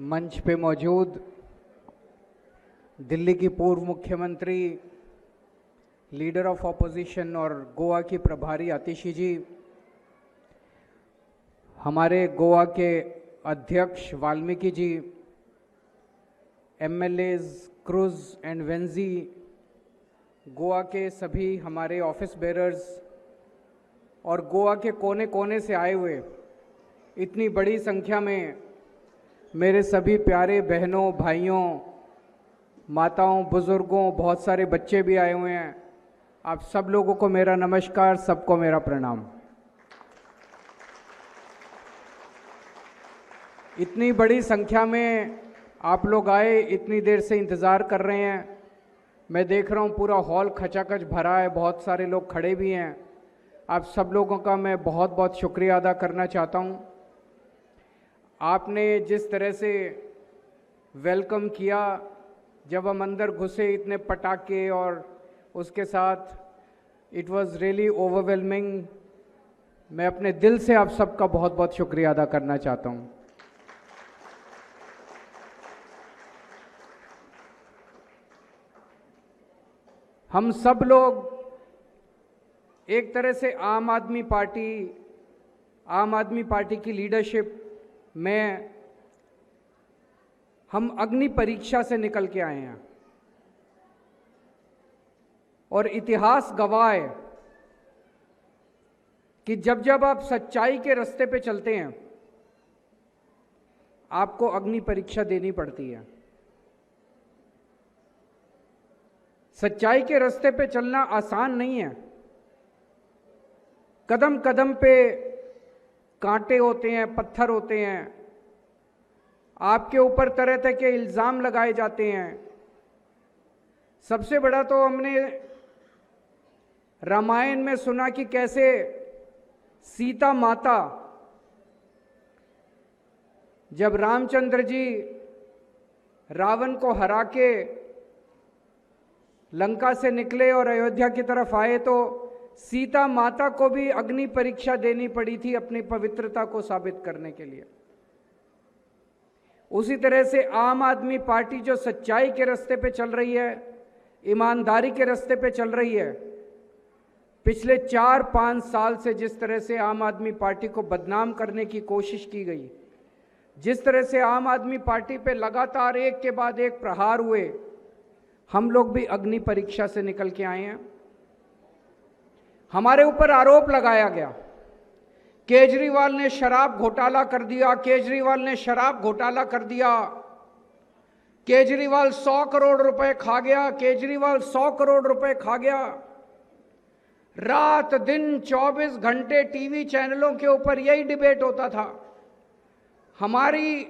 मंच पे मौजूद दिल्ली की पूर्व मुख्यमंत्री, लीडर ऑफ ऑपोजिशन और गोवा की प्रभारी आतिशी जी, हमारे गोवा के अध्यक्ष वाल्मीकि जी, एमएलएज क्रूज एंड वेंजी, गोवा के सभी हमारे ऑफिस बेरर्स और गोवा के कोने कोने से आए हुए इतनी बड़ी संख्या में मेरे सभी प्यारे बहनों, भाइयों, माताओं, बुजुर्गों, बहुत सारे बच्चे भी आए हुए हैं। आप सब लोगों को मेरा नमस्कार, सबको मेरा प्रणाम। इतनी बड़ी संख्या में आप लोग आए, इतनी देर से इंतज़ार कर रहे हैं। मैं देख रहा हूँ पूरा हॉल खचाखच भरा है, बहुत सारे लोग खड़े भी हैं। आप सब लोगों का मैं बहुत बहुत शुक्रिया अदा करना चाहता हूँ। आपने जिस तरह से वेलकम किया, जब हम अंदर घुसे, इतने पटाखे और उसके साथ इट वाज रियली ओवरवेलमिंग। मैं अपने दिल से आप सबका बहुत बहुत शुक्रिया अदा करना चाहता हूँ। हम सब लोग एक तरह से आम आदमी पार्टी की लीडरशिप में हम अग्नि परीक्षा से निकल के आए हैं और इतिहास गवाह है कि जब जब आप सच्चाई के रास्ते पे चलते हैं, आपको अग्नि परीक्षा देनी पड़ती है। सच्चाई के रास्ते पे चलना आसान नहीं है। कदम कदम पे कांटे होते हैं, पत्थर होते हैं, आपके ऊपर तरह तरह के इल्ज़ाम लगाए जाते हैं। सबसे बड़ा तो हमने रामायण में सुना कि कैसे सीता माता, जब रामचंद्र जी रावण को हरा के लंका से निकले और अयोध्या की तरफ आए, तो सीता माता को भी अग्नि परीक्षा देनी पड़ी थी अपनी पवित्रता को साबित करने के लिए। उसी तरह से आम आदमी पार्टी जो सच्चाई के रास्ते पे चल रही है, ईमानदारी के रास्ते पे चल रही है, पिछले 4-5 साल से जिस तरह से आम आदमी पार्टी को बदनाम करने की कोशिश की गई, जिस तरह से आम आदमी पार्टी पे लगातार एक के बाद एक प्रहार हुए, हम लोग भी अग्नि परीक्षा से निकल के आए हैं। हमारे ऊपर आरोप लगाया गया, केजरीवाल ने शराब घोटाला कर दिया, केजरीवाल ने शराब घोटाला कर दिया, केजरीवाल 100 करोड़ रुपए खा गया, केजरीवाल 100 करोड़ रुपए खा गया। रात दिन 24 घंटे टीवी चैनलों के ऊपर यही डिबेट होता था। हमारी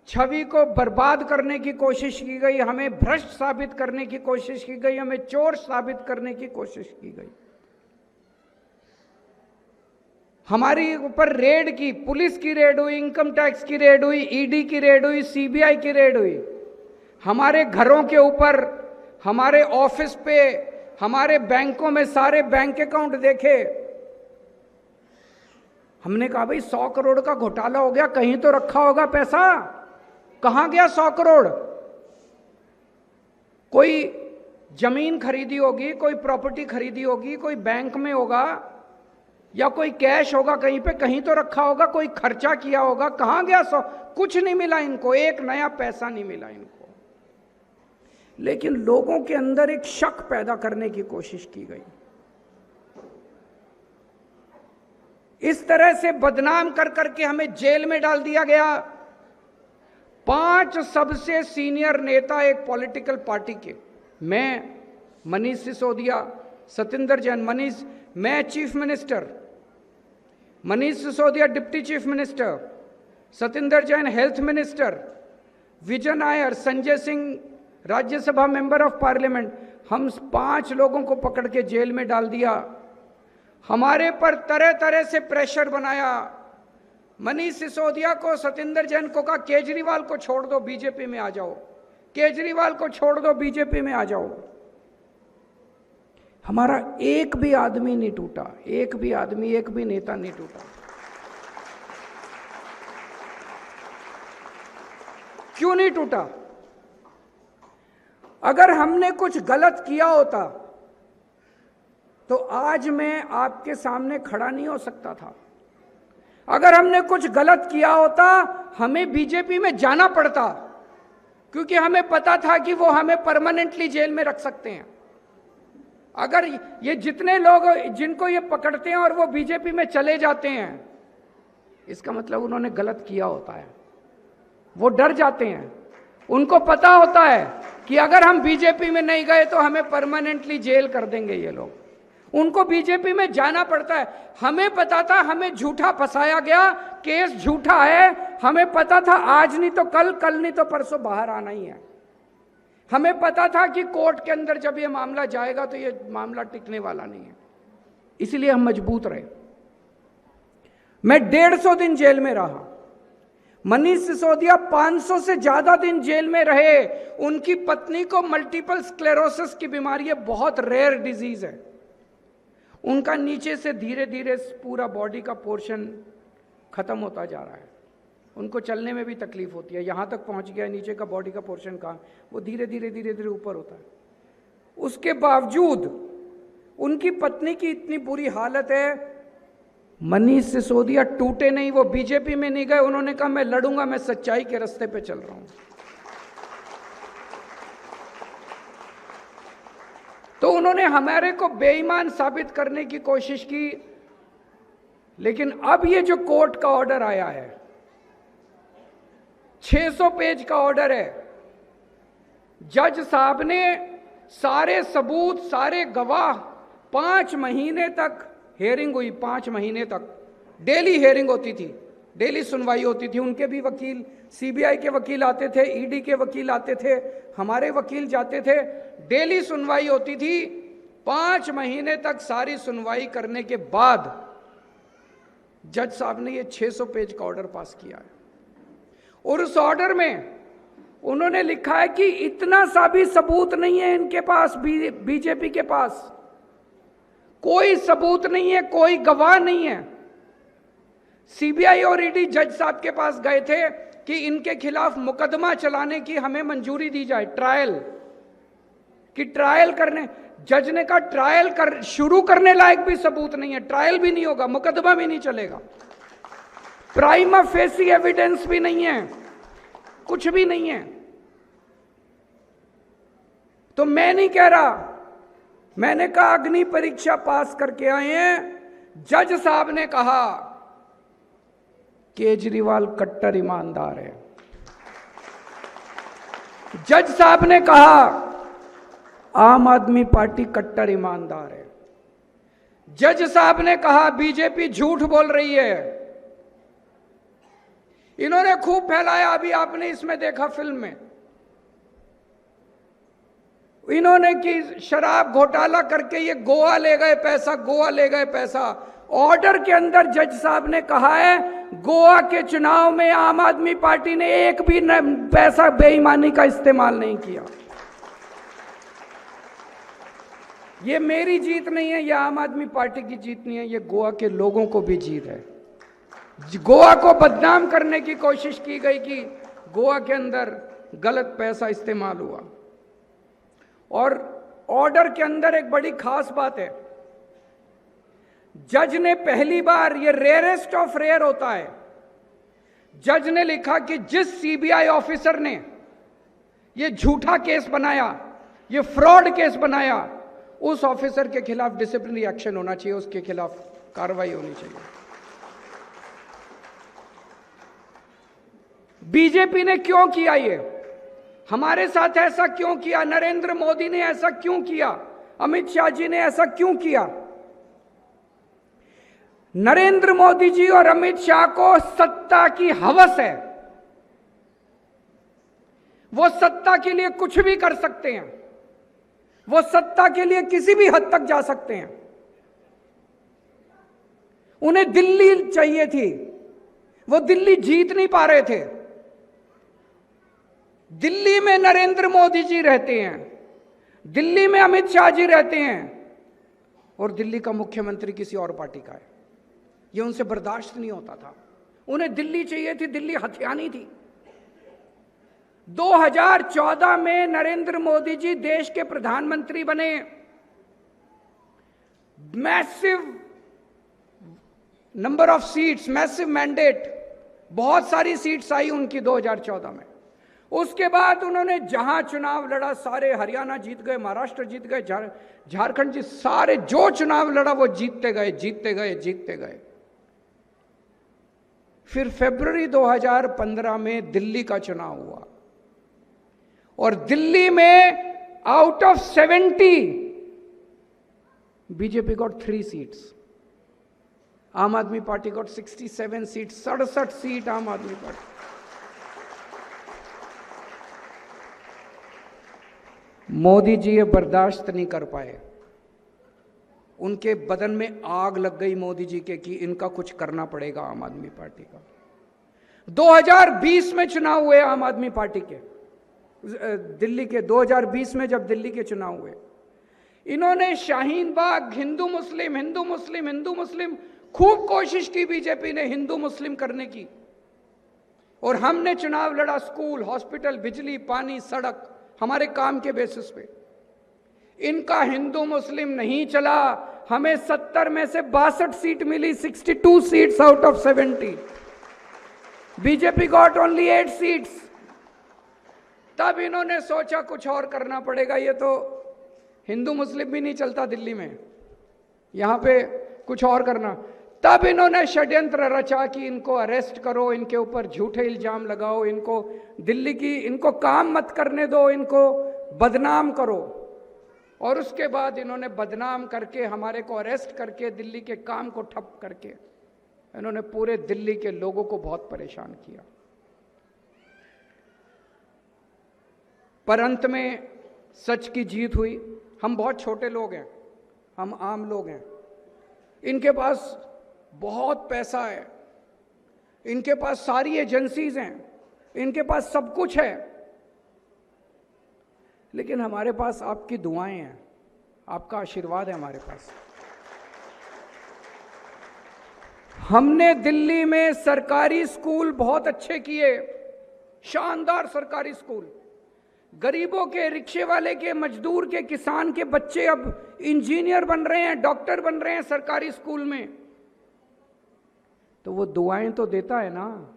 छवि को बर्बाद करने की कोशिश की गई, हमें भ्रष्ट साबित करने की कोशिश की गई, हमें चोर साबित करने की कोशिश की गई। हमारी ऊपर रेड की, पुलिस की रेड हुई, इनकम टैक्स की रेड हुई, ईडी की रेड हुई, सीबीआई की रेड हुई। हमारे घरों के ऊपर, हमारे ऑफिस पे, हमारे बैंकों में सारे बैंक अकाउंट देखे। हमने कहा भाई 100 करोड़ का घोटाला हो गया, कहीं तो रखा होगा पैसा, कहां गया 100 करोड़? कोई जमीन खरीदी होगी, कोई प्रॉपर्टी खरीदी होगी, कोई बैंक में होगा या कोई कैश होगा कहीं पे, कहीं तो रखा होगा, कोई खर्चा किया होगा, कहां गया 100? कुछ नहीं मिला इनको, एक नया पैसा नहीं मिला इनको। लेकिन लोगों के अंदर एक शक पैदा करने की कोशिश की गई। इस तरह से बदनाम कर करके हमें जेल में डाल दिया गया। 5 सबसे सीनियर नेता एक पॉलिटिकल पार्टी के, मैं, मनीष सिसोदिया, सतिंदर जैन, मैं chief minister, Manish Sisodia deputy chief minister, Satinder Jain health minister, Vijay Nair, Sanjay Singh Rajya Sabha member of parliament, हम 5 लोगों को पकड़ के जेल में डाल दिया। हमारे पर तरह तरह से प्रेशर बनाया। मनीष सिसोदिया को, सतिंदर जैन को कहा केजरीवाल को छोड़ दो, बीजेपी में आ जाओ, केजरीवाल को छोड़ दो, बीजेपी में आ जाओ। हमारा एक भी आदमी नहीं टूटा, एक भी आदमी, एक भी नेता नहीं टूटा। क्यों नहीं टूटा? अगर हमने कुछ गलत किया होता तो आज मैं आपके सामने खड़ा नहीं हो सकता था। अगर हमने कुछ गलत किया होता हमें बीजेपी में जाना पड़ता, क्योंकि हमें पता था कि वो हमें परमानेंटली जेल में रख सकते हैं। अगर ये जितने लोग जिनको ये पकड़ते हैं और वो बीजेपी में चले जाते हैं, इसका मतलब उन्होंने गलत किया होता है। वो डर जाते हैं, उनको पता होता है कि अगर हम बीजेपी में नहीं गए तो हमें परमानेंटली जेल कर देंगे ये लोग। उनको बीजेपी में जाना पड़ता है। हमें पता था हमें झूठा फंसाया गया, केस झूठा है। हमें पता था आज नहीं तो कल, कल नहीं तो परसों बाहर आना ही है। हमें पता था कि कोर्ट के अंदर जब ये मामला जाएगा तो ये मामला टिकने वाला नहीं है, इसलिए हम मजबूत रहे। मैं 150 दिन जेल में रहा, मनीष सिसोदिया 500 से ज्यादा दिन जेल में रहे। उनकी पत्नी को मल्टीपल स्क्लेरोसिस की बीमारी है, बहुत रेयर डिजीज है। उनका नीचे से धीरे धीरे पूरा बॉडी का पोर्शन खत्म होता जा रहा है। उनको चलने में भी तकलीफ होती है, यहां तक पहुंच गया नीचे का बॉडी का पोर्शन कहाँ, वो धीरे धीरे धीरे धीरे ऊपर होता है। उसके बावजूद उनकी पत्नी की इतनी बुरी हालत है, मनीष सिसोदिया टूटे नहीं, वो बीजेपी में नहीं गए। उन्होंने कहा मैं लड़ूंगा, मैं सच्चाई के रास्ते पे चल रहा हूं। तो उन्होंने हमारे को बेईमान साबित करने की कोशिश की, लेकिन अब ये जो कोर्ट का ऑर्डर आया है, 600 पेज का ऑर्डर है। जज साहब ने सारे सबूत, सारे गवाह, 5 महीने तक हेयरिंग हुई। 5 महीने तक डेली हेयरिंग होती थी, डेली सुनवाई होती थी। उनके भी वकील, सीबीआई के वकील आते थे, ईडी के वकील आते थे, हमारे वकील जाते थे, डेली सुनवाई होती थी। 5 महीने तक सारी सुनवाई करने के बाद जज साहब ने ये 600 पेज का ऑर्डर पास किया है। और उस ऑर्डर में उन्होंने लिखा है कि इतना सा भी सबूत नहीं है इनके पास, बीजेपी के पास कोई सबूत नहीं है, कोई गवाह नहीं है। सीबीआई और ईडी जज साहब के पास गए थे कि इनके खिलाफ मुकदमा चलाने की हमें मंजूरी दी जाए, ट्रायल कि ट्रायल करने। जज ने कहा ट्रायल शुरू करने लायक भी सबूत नहीं है, ट्रायल भी नहीं होगा, मुकदमा भी नहीं चलेगा, प्राइमा फेसी एविडेंस भी नहीं है, कुछ भी नहीं है। तो मैं नहीं कह रहा, मैंने कहा अग्नि परीक्षा पास करके आए हैं। जज साहब ने कहा केजरीवाल कट्टर ईमानदार है। जज साहब ने कहा आम आदमी पार्टी कट्टर ईमानदार है। जज साहब ने कहा बीजेपी झूठ बोल रही है। इन्होंने खूब फैलाया, अभी आपने इसमें देखा फिल्म में, इन्होंने कि शराब घोटाला करके ये गोवा ले गए पैसा, गोवा ले गए पैसा। ऑर्डर के अंदर जज साहब ने कहा है गोवा के चुनाव में आम आदमी पार्टी ने एक भी पैसा बेईमानी का इस्तेमाल नहीं किया। ये मेरी जीत नहीं है, ये आम आदमी पार्टी की जीत नहीं है, ये गोवा के लोगों को भी जीत है। गोवा को बदनाम करने की कोशिश की गई कि गोवा के अंदर गलत पैसा इस्तेमाल हुआ। और ऑर्डर के अंदर एक बड़ी खास बात है, जज ने पहली बार, ये रेयरेस्ट ऑफ रेयर होता है, जज ने लिखा कि जिस सीबीआई ऑफिसर ने ये झूठा केस बनाया, ये फ्रॉड केस बनाया, उस ऑफिसर के खिलाफ डिसिप्लिनरी एक्शन होना चाहिए, उसके खिलाफ कार्रवाई होनी चाहिए। बीजेपी ने क्यों किया ये? हमारे साथ ऐसा क्यों किया? नरेंद्र मोदी ने ऐसा क्यों किया? अमित शाह जी ने ऐसा क्यों किया? नरेंद्र मोदी जी और अमित शाह को सत्ता की हवस है, वो सत्ता के लिए कुछ भी कर सकते हैं, वो सत्ता के लिए किसी भी हद तक जा सकते हैं। उन्हें दिल्ली चाहिए थी, वो दिल्ली जीत नहीं पा रहे थे। दिल्ली में नरेंद्र मोदी जी रहते हैं, दिल्ली में अमित शाह जी रहते हैं, और दिल्ली का मुख्यमंत्री किसी और पार्टी का है। ये उनसे बर्दाश्त नहीं होता था। उन्हें दिल्ली चाहिए थी, दिल्ली हथियानी थी। 2014 में नरेंद्र मोदी जी देश के प्रधानमंत्री बने, massive number of seats, massive mandate, बहुत सारी सीट्स आई उनकी 2014 में। उसके बाद उन्होंने जहां चुनाव लड़ा सारे हरियाणा जीत गए, महाराष्ट्र जीत गए, झारखंड जी, सारे जो चुनाव लड़ा वो जीतते गए, जीतते गए, जीतते गए। फिर फरवरी 2015 में दिल्ली का चुनाव हुआ और दिल्ली में out of 70 BJP got 3 seats, आम आदमी पार्टी गॉट 67 सीट, 67 सीट आम आदमी पार्टी। मोदी जी ये बर्दाश्त नहीं कर पाए, उनके बदन में आग लग गई मोदी जी के कि इनका कुछ करना पड़ेगा आम आदमी पार्टी का। 2020 में चुनाव हुए आम आदमी पार्टी के, दिल्ली के 2020 में जब दिल्ली के चुनाव हुए, इन्होंने शाहीन बाग हिंदू मुस्लिम, हिंदू मुस्लिम, हिंदू मुस्लिम, खूब कोशिश की बीजेपी ने हिंदू मुस्लिम करने की, और हमने चुनाव लड़ा स्कूल, हॉस्पिटल, बिजली, पानी, सड़क, हमारे काम के बेसिस पे। इनका हिंदू मुस्लिम नहीं चला, हमें 70 में से 62 सीट मिली, 62 seats out of 70। BJP got only 8 seats. तब इन्होंने सोचा कुछ और करना पड़ेगा, ये तो हिंदू मुस्लिम भी नहीं चलता दिल्ली में, यहां पे कुछ और करना। तब इन्होंने षड्यंत्र रचा कि इनको अरेस्ट करो, इनके ऊपर झूठे इल्जाम लगाओ, इनको दिल्ली की, इनको काम मत करने दो, इनको बदनाम करो। और उसके बाद इन्होंने बदनाम करके, हमारे को अरेस्ट करके, दिल्ली के काम को ठप करके इन्होंने पूरे दिल्ली के लोगों को बहुत परेशान किया। पर अंत में सच की जीत हुई। हम बहुत छोटे लोग हैं, हम आम लोग हैं, इनके पास बहुत पैसा है, इनके पास सारी एजेंसीज हैं, इनके पास सब कुछ है, लेकिन हमारे पास आपकी दुआएं हैं, आपका आशीर्वाद है हमारे पास। हमने दिल्ली में सरकारी स्कूल बहुत अच्छे किए, शानदार सरकारी स्कूल। गरीबों के, रिक्शे वाले के, मजदूर के, किसान के बच्चे अब इंजीनियर बन रहे हैं, डॉक्टर बन रहे हैं सरकारी स्कूल में। तो वो दुआएं तो देता है ना,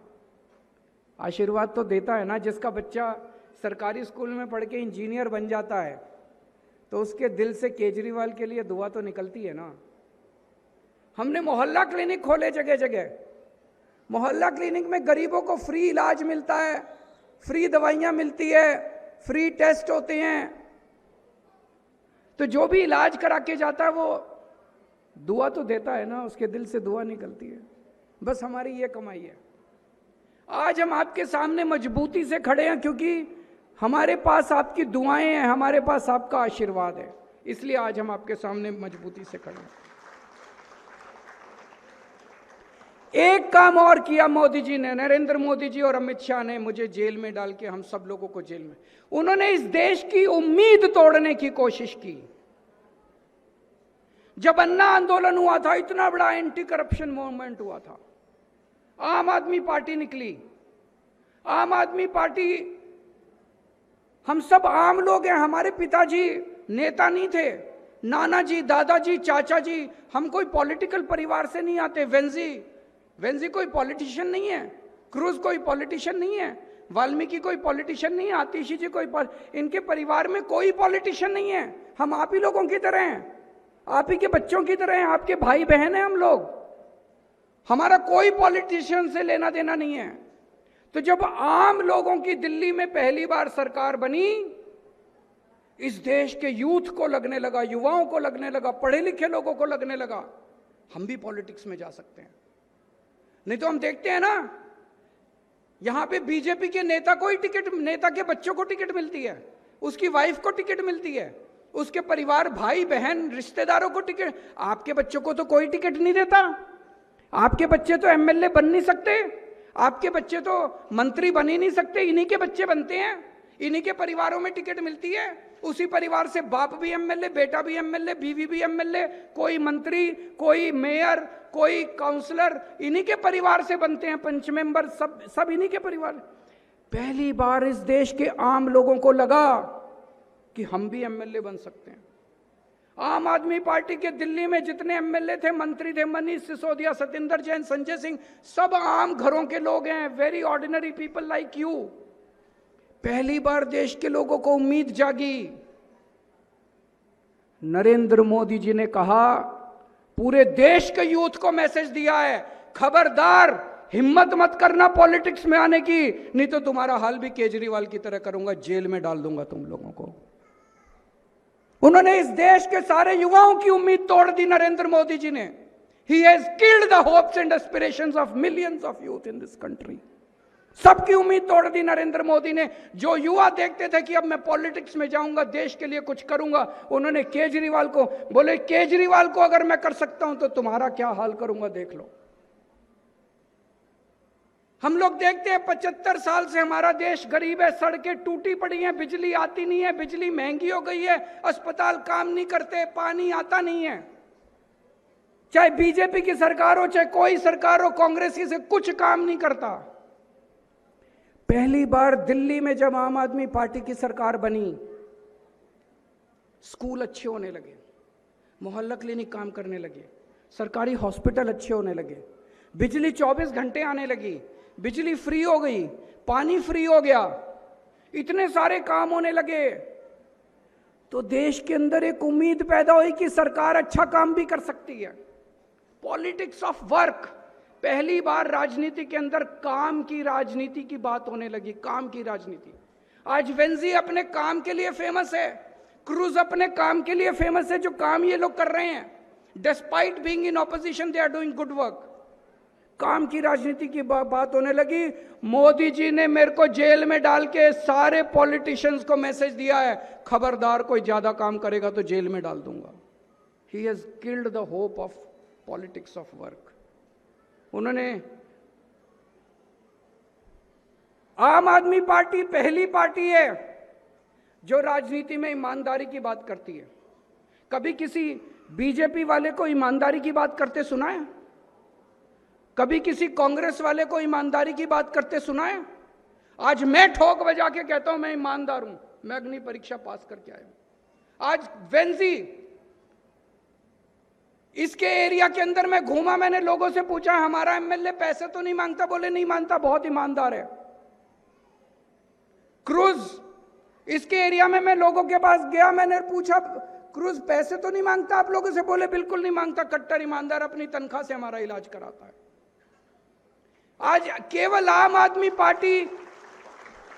आशीर्वाद तो देता है ना। जिसका बच्चा सरकारी स्कूल में पढ़ के इंजीनियर बन जाता है तो उसके दिल से केजरीवाल के लिए दुआ तो निकलती है ना। हमने मोहल्ला क्लिनिक खोले जगह जगह। मोहल्ला क्लिनिक में गरीबों को फ्री इलाज मिलता है, फ्री दवाइयां मिलती है, फ्री टेस्ट होते हैं। तो जो भी इलाज करा के जाता है वो दुआ तो देता है ना, उसके दिल से दुआ निकलती है। बस हमारी ये कमाई है। आज हम आपके सामने मजबूती से खड़े हैं क्योंकि हमारे पास आपकी दुआएं हैं, हमारे पास आपका आशीर्वाद है, इसलिए आज हम आपके सामने मजबूती से खड़े हैं। एक काम और किया मोदी जी ने, नरेंद्र मोदी जी और अमित शाह ने, मुझे जेल में डाल के, हम सब लोगों को जेल में, उन्होंने इस देश की उम्मीद तोड़ने की कोशिश की। जब अन्ना आंदोलन हुआ था, इतना बड़ा एंटी करप्शन मूवमेंट हुआ था, आम आदमी पार्टी निकली। आम आदमी पार्टी, हम सब आम लोग हैं, हमारे पिताजी नेता नहीं थे, नाना जी, दादाजी, चाचा जी, हम कोई पॉलिटिकल परिवार से नहीं आते। वेंजी कोई पॉलिटिशियन नहीं है, क्रूज कोई पॉलिटिशियन नहीं है, वाल्मीकि कोई पॉलिटिशियन नहीं है, आतिशी जी कोई इनके परिवार में कोई पॉलिटिशियन नहीं है। हम आप ही लोगों की तरह हैं, आप ही के बच्चों की तरह हैं, आपके भाई बहन हैं हम लोग। हमारा कोई पॉलिटिशियन से लेना देना नहीं है। तो जब आम लोगों की दिल्ली में पहली बार सरकार बनी, इस देश के यूथ को लगने लगा, युवाओं को लगने लगा, पढ़े लिखे लोगों को लगने लगा, हम भी पॉलिटिक्स में जा सकते हैं। नहीं तो हम देखते हैं ना, यहां पे बीजेपी के नेता को ही टिकट, नेता के बच्चों को टिकट मिलती है, उसकी वाइफ को टिकट मिलती है, उसके परिवार, भाई बहन, रिश्तेदारों को टिकट। आपके बच्चों को तो कोई टिकट नहीं देता। आपके बच्चे तो एमएलए बन नहीं सकते, आपके बच्चे तो मंत्री बन ही नहीं सकते, इन्हीं के बच्चे बनते हैं, इन्हीं के परिवारों में टिकट मिलती है। उसी परिवार से बाप भी एमएलए, बेटा भी एमएलए, बीवी भी एमएलए, कोई मंत्री, कोई मेयर, कोई काउंसलर, इन्हीं के परिवार से बनते हैं। पंच मेंबर सब इन्हीं के परिवार। पहली बार इस देश के आम लोगों को लगा कि हम भी एमएलए बन सकते हैं। आम आदमी पार्टी के दिल्ली में जितने एमएलए थे, मंत्री थे, मनीष सिसोदिया, सतिंदर जैन, संजय सिंह, सब आम घरों के लोग हैं, very ordinary people like you. पहली बार देश के लोगों को उम्मीद जागी। नरेंद्र मोदी जी ने कहा, पूरे देश के यूथ को मैसेज दिया है, खबरदार, हिम्मत मत करना पॉलिटिक्स में आने की, नहीं तो तुम्हारा हाल भी केजरीवाल की तरह करूंगा, जेल में डाल दूंगा तुम लोगों को। उन्होंने इस देश के सारे युवाओं की उम्मीद तोड़ दी नरेंद्र मोदी जी ने। He has killed the hopes and aspirations of millions of youth in this country. सबकी उम्मीद तोड़ दी नरेंद्र मोदी ने। जो युवा देखते थे कि अब मैं पॉलिटिक्स में जाऊंगा, देश के लिए कुछ करूंगा, उन्होंने केजरीवाल को बोले, केजरीवाल को अगर मैं कर सकता हूं तो तुम्हारा क्या हाल करूंगा देख लो। हम लोग देखते हैं 75 साल से हमारा देश गरीब है, सड़कें टूटी पड़ी हैं, बिजली आती नहीं है, बिजली महंगी हो गई है, अस्पताल काम नहीं करते, पानी आता नहीं है। चाहे बीजेपी की सरकार हो, चाहे कोई सरकार हो, कांग्रेसी से कुछ काम नहीं करता। पहली बार दिल्ली में जब आम आदमी पार्टी की सरकार बनी, स्कूल अच्छे होने लगे, मोहल्ला क्लिनिक काम करने लगे, सरकारी हॉस्पिटल अच्छे होने लगे, बिजली 24 घंटे आने लगी, बिजली फ्री हो गई, पानी फ्री हो गया, इतने सारे काम होने लगे। तो देश के अंदर एक उम्मीद पैदा हुई कि सरकार अच्छा काम भी कर सकती है। पॉलिटिक्स ऑफ वर्क, पहली बार राजनीति के अंदर काम की राजनीति की बात होने लगी, काम की राजनीति। आज वेंजी अपने काम के लिए फेमस है, क्रूज अपने काम के लिए फेमस है, जो काम ये लोग कर रहे हैं, despite being in opposition they are doing good work. काम की राजनीति की बात होने लगी। मोदी जी ने मेरे को जेल में डाल के सारे पॉलिटिशियंस को मैसेज दिया है, खबरदार कोई ज्यादा काम करेगा तो जेल में डाल दूंगा। He has killed the hope of politics of work. उन्होंने, आम आदमी पार्टी पहली पार्टी है जो राजनीति में ईमानदारी की बात करती है। कभी किसी बीजेपी वाले को ईमानदारी की बात करते सुना है? कभी किसी कांग्रेस वाले को ईमानदारी की बात करते सुना है? आज मैं ठोक बजा के कहता हूं मैं ईमानदार हूं, मैं अग्नि परीक्षा पास करके आया हूं। आज वेंजी, इसके एरिया के अंदर मैं घूमा, मैंने लोगों से पूछा हमारा एमएलए पैसे तो नहीं मांगता? बोले नहीं मांगता, बहुत ईमानदार है। क्रूज, इसके एरिया में मैं लोगों के पास गया, मैंने पूछा क्रूज पैसे तो नहीं मांगता आप लोगों से? बोले बिल्कुल नहीं मांगता, कट्टर ईमानदार, अपनी तनख्वाह से हमारा इलाज कराता है। आज केवल आम आदमी पार्टी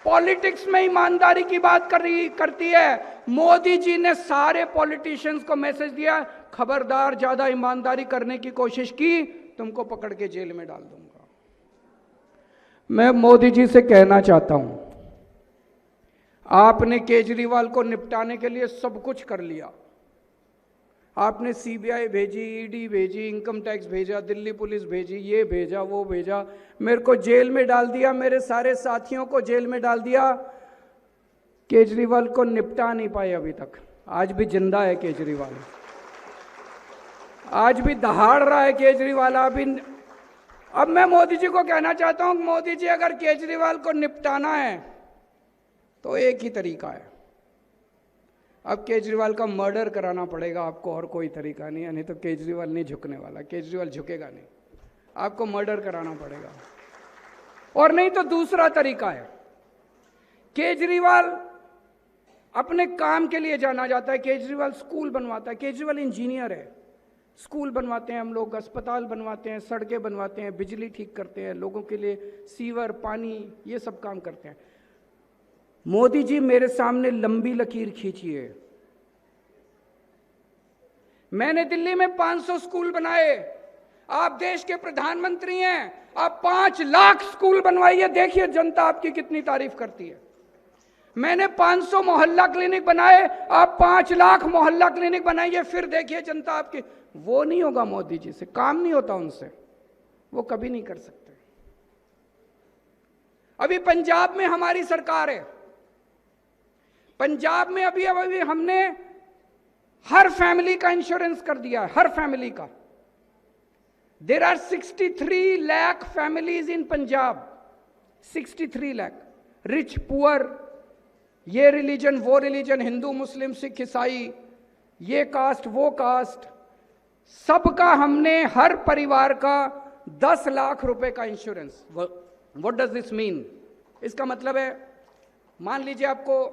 पॉलिटिक्स में ईमानदारी की बात करती है। मोदी जी ने सारे पॉलिटिशियंस को मैसेज दिया, खबरदार ज्यादा ईमानदारी करने की कोशिश की, तुमको पकड़ के जेल में डाल दूंगा। मैं मोदी जी से कहना चाहता हूं, आपने केजरीवाल को निपटाने के लिए सब कुछ कर लिया। आपने सीबीआई भेजी, ईडी भेजी, इनकम टैक्स भेजा, दिल्ली पुलिस भेजी, ये भेजा, वो भेजा, मेरे को जेल में डाल दिया, मेरे सारे साथियों को जेल में डाल दिया। केजरीवाल को निपटा नहीं पाए अभी तक। आज भी जिंदा है केजरीवाल, आज भी दहाड़ रहा है केजरीवाल। अब मैं मोदी जी को कहना चाहता हूं, मोदी जी अगर केजरीवाल को निपटाना है तो एक ही तरीका है, अब केजरीवाल का मर्डर कराना पड़ेगा आपको, और कोई तरीका नहीं है। नहीं तो केजरीवाल नहीं झुकने वाला, केजरीवाल झुकेगा नहीं, आपको मर्डर कराना पड़ेगा। और नहीं तो दूसरा तरीका है, केजरीवाल अपने काम के लिए जाना जाता है, केजरीवाल स्कूल बनवाता है, केजरीवाल इंजीनियर है, स्कूल बनवाते हैं हम लोग, अस्पताल बनवाते हैं, सड़कें बनवाते हैं, बिजली ठीक करते हैं, लोगों के लिए सीवर, पानी, ये सब काम करते हैं। मोदी जी मेरे सामने लंबी लकीर खींचिए। मैंने दिल्ली में 500 स्कूल बनाए, आप देश के प्रधानमंत्री हैं, आप 5 लाख स्कूल बनवाइए, देखिए जनता आपकी कितनी तारीफ करती है। मैंने 500 मोहल्ला क्लिनिक बनाए, आप 5 लाख मोहल्ला क्लिनिक बनाइए, फिर देखिए जनता आपकी। वो नहीं होगा मोदी जी से, काम नहीं होता उनसे, वो कभी नहीं कर सकते। अभी पंजाब में हमारी सरकार है, पंजाब में अभी हमने हर फैमिली का इंश्योरेंस कर दिया है, हर फैमिली का। There are 63 lakh families in Punjab, 63 lakh. Rich poor, ये रिलीजन वो रिलीजन, हिंदू मुस्लिम सिख ईसाई, ये कास्ट वो कास्ट, सबका हमने हर परिवार का 10 लाख रुपए का insurance. What does this mean? इसका मतलब है, मान लीजिए आपको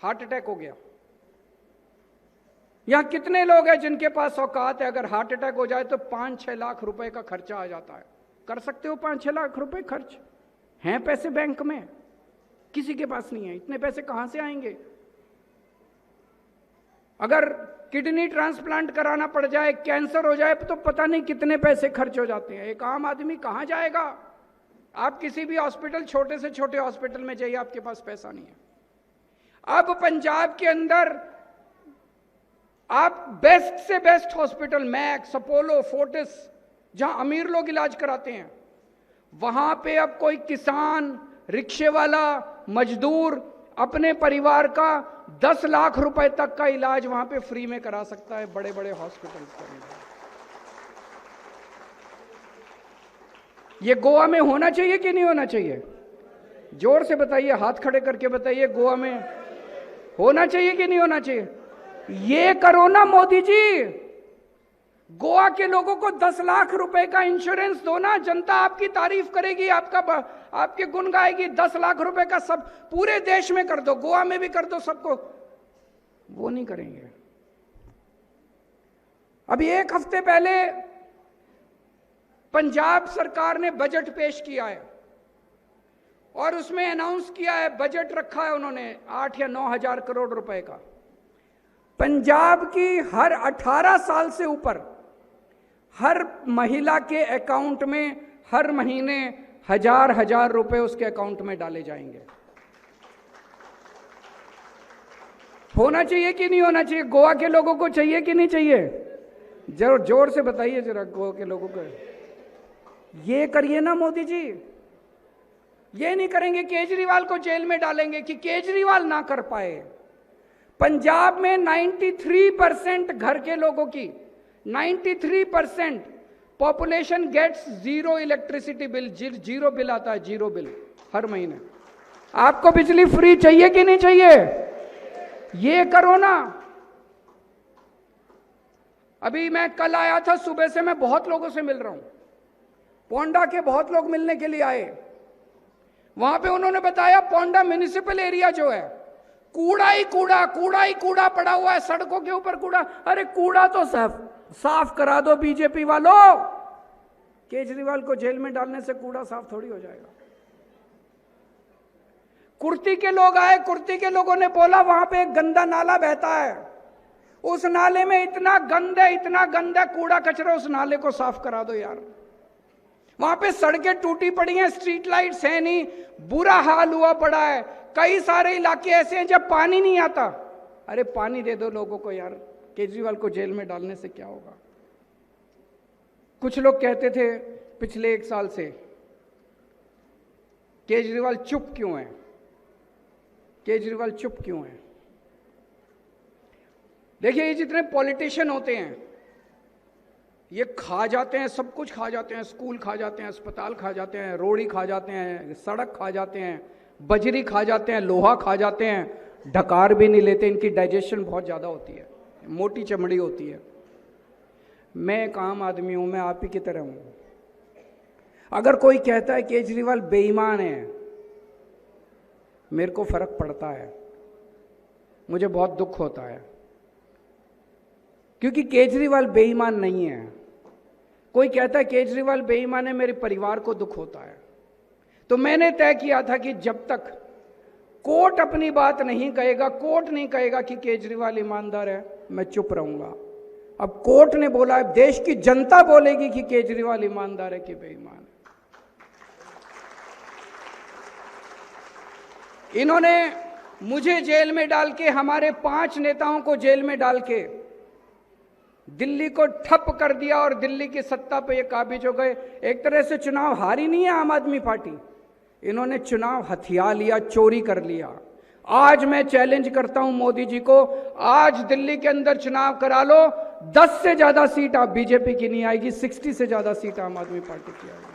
हार्ट अटैक हो गया। यहां कितने लोग हैं जिनके पास औकात है, अगर हार्ट अटैक हो जाए तो 5-6 लाख रुपए का खर्चा आ जाता है? कर सकते हो 5-6 लाख रुपए खर्च? हैं पैसे बैंक में? किसी के पास नहीं है। इतने पैसे कहां से आएंगे? अगर किडनी ट्रांसप्लांट कराना पड़ जाए, कैंसर हो जाए, तो पता नहीं कितने पैसे खर्च हो जाते हैं। एक आम आदमी कहां जाएगा? आप किसी भी हॉस्पिटल, छोटे से छोटे हॉस्पिटल में जाइए, आपके पास पैसा नहीं है। अब पंजाब के अंदर आप बेस्ट से best hospital, max, Apollo, Fortis, जहां अमीर लोग इलाज कराते हैं, वहां पे अब कोई किसान, रिक्शे वाला, मजदूर अपने परिवार का 10 लाख रुपए तक का इलाज वहां पे फ्री में करा सकता है, बड़े बड़े हॉस्पिटल्स के अंदर। ये गोवा में होना चाहिए कि नहीं होना चाहिए? जोर से बताइए, हाथ खड़े करके बताइए, गोवा में होना चाहिए कि नहीं होना चाहिए? ये करो ना मोदी जी, गोवा के लोगों को 10 लाख रुपए का इंश्योरेंस दो ना, जनता आपकी तारीफ करेगी, आपके गुण गाएगी। 10 लाख रुपए का सब पूरे देश में कर दो, गोवा में भी कर दो, सबको। वो नहीं करेंगे। अभी 1 हफ्ते पहले पंजाब सरकार ने बजट पेश किया है और उसमें अनाउंस किया है, बजट रखा है उन्होंने 8 या 9 हजार करोड़ रुपए का। पंजाब की हर 18 साल से ऊपर हर महिला के अकाउंट में हर महीने 1000 रुपए उसके अकाउंट में डाले जाएंगे। होना चाहिए कि नहीं होना चाहिए? गोवा के लोगों को चाहिए कि नहीं चाहिए? जरूर जोर से बताइए जरा, गोवा के लोगों को। ये करिए ना मोदी जी। ये नहीं करेंगे, केजरीवाल को जेल में डालेंगे कि केजरीवाल ना कर पाए। पंजाब में 93% घर के लोगों की 93% population gets 0 electricity bill, 0 bill आता है, 0 बिल हर महीने। आपको बिजली फ्री चाहिए कि नहीं चाहिए? ये करो ना। अभी मैं कल आया था, सुबह से मैं बहुत लोगों से मिल रहा हूं, पोंडा के बहुत लोग मिलने के लिए आए। वहां पे उन्होंने बताया पोंडा म्युनिसिपल एरिया जो है, कूड़ा ही कूड़ा पड़ा हुआ है, सड़कों के ऊपर कूड़ा। अरे कूड़ा तो साफ करा दो बीजेपी वालों। केजरीवाल को जेल में डालने से कूड़ा साफ थोड़ी हो जाएगा। कुर्ती के लोग आए, कुर्ती के लोगों ने बोला वहां पे एक गंदा नाला बहता है, उस नाले में इतना गंदा कूड़ा कचरा, उस नाले को साफ करा दो यार। वहां पे सड़कें टूटी पड़ी हैं, स्ट्रीट लाइट्स है नहीं, बुरा हाल हुआ पड़ा है। कई सारे इलाके ऐसे हैं जब पानी नहीं आता। अरे पानी दे दो लोगों को यार, केजरीवाल को जेल में डालने से क्या होगा? कुछ लोग कहते थे पिछले 1 साल से, केजरीवाल चुप क्यों है, केजरीवाल चुप क्यों है? देखिए, ये जितने पॉलिटिशियन होते हैं, ये खा जाते हैं, सब कुछ खा जाते हैं, स्कूल खा जाते हैं, अस्पताल खा जाते हैं, रोड़ी खा जाते हैं, सड़क खा जाते हैं, बजरी खा जाते हैं, लोहा खा जाते हैं, ढकार भी नहीं लेते। इनकी डाइजेशन बहुत ज़्यादा होती है, मोटी चमड़ी होती है। मैं एक आम आदमी हूँ, मैं आप ही की तरह हूँ। अगर कोई कहता है केजरीवाल बेईमान है, मेरे को फर्क पड़ता है, मुझे बहुत दुख होता है, क्योंकि केजरीवाल बेईमान नहीं है। कोई कहता है केजरीवाल बेईमान है, मेरे परिवार को दुख होता है। तो मैंने तय किया था कि जब तक कोर्ट अपनी बात नहीं कहेगा, कोर्ट नहीं कहेगा कि केजरीवाल ईमानदार है, मैं चुप रहूंगा। अब कोर्ट ने बोला है, देश की जनता बोलेगी कि केजरीवाल ईमानदार है कि बेईमान है। इन्होंने मुझे जेल में डाल के, हमारे 5 नेताओं को जेल में डाल के दिल्ली को ठप कर दिया और दिल्ली की सत्ता पे ये काबिज हो गए। एक तरह से चुनाव हारी नहीं है आम आदमी पार्टी, इन्होंने चुनाव हथिया लिया, चोरी कर लिया। आज मैं चैलेंज करता हूं मोदी जी को, आज दिल्ली के अंदर चुनाव करा लो, 10 से ज्यादा सीट आप बीजेपी की नहीं आएगी, 60 से ज्यादा सीट आम आदमी पार्टी की आएगी।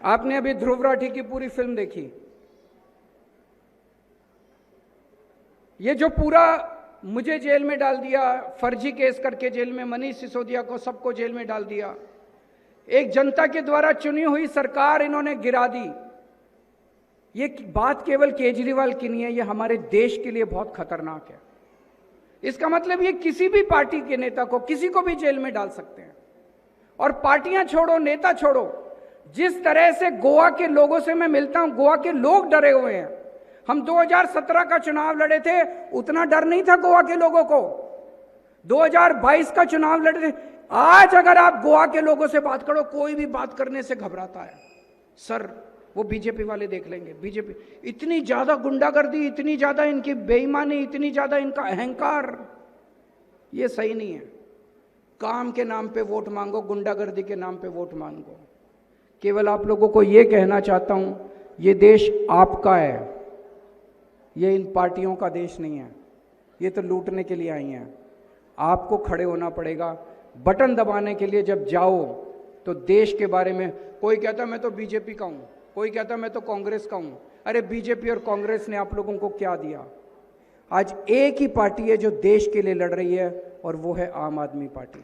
आपने अभी ध्रुव राठी की पूरी फिल्म देखी। ये जो पूरा मुझे जेल में डाल दिया, फर्जी केस करके जेल में, मनीष सिसोदिया को, सबको जेल में डाल दिया। एक जनता के द्वारा चुनी हुई सरकार इन्होंने गिरा दी। ये बात केवल केजरीवाल की नहीं है, ये हमारे देश के लिए बहुत खतरनाक है। इसका मतलब ये किसी भी पार्टी के नेता को, किसी को भी जेल में डाल सकते हैं। और पार्टियां छोड़ो, नेता छोड़ो, जिस तरह से गोवा के लोगों से मैं मिलता हूं, गोवा के लोग डरे हुए हैं। हम 2017 का चुनाव लड़े थे, उतना डर नहीं था गोवा के लोगों को। 2022 का चुनाव लड़े थे। आज अगर आप गोवा के लोगों से बात करो, कोई भी बात करने से घबराता है। सर, वो बीजेपी वाले देख लेंगे। बीजेपी इतनी ज्यादा गुंडागर्दी, इतनी ज्यादा इनकी बेईमानी, इतनी ज्यादा इनका अहंकार, ये सही नहीं है। काम के नाम पे वोट मांगो, गुंडागर्दी के नाम पे वोट मांगो। केवल आप लोगों को यह कहना चाहता हूं, ये देश आपका है, ये इन पार्टियों का देश नहीं है। ये तो लूटने के लिए आई हैं। आपको खड़े होना पड़ेगा। बटन दबाने के लिए जब जाओ तो देश के बारे में, कोई कहता मैं तो बीजेपी का हूं, कोई कहता मैं तो कांग्रेस का हूं। अरे बीजेपी और कांग्रेस ने आप लोगों को क्या दिया? आज एक ही पार्टी है जो देश के लिए लड़ रही है, और वो है आम आदमी पार्टी।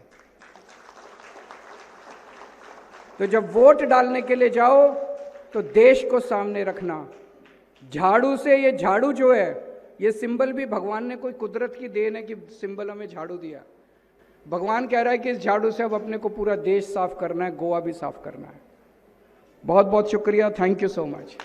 तो जब वोट डालने के लिए जाओ तो देश को सामने रखना। झाड़ू से, ये झाड़ू जो है, ये सिंबल भी भगवान ने कोई कुदरत की देन है कि सिंबल हमें झाड़ू दिया। भगवान कह रहा है कि इस झाड़ू से अब अपने को पूरा देश साफ करना है, गोवा भी साफ करना है। बहुत बहुत शुक्रिया। Thank you so much.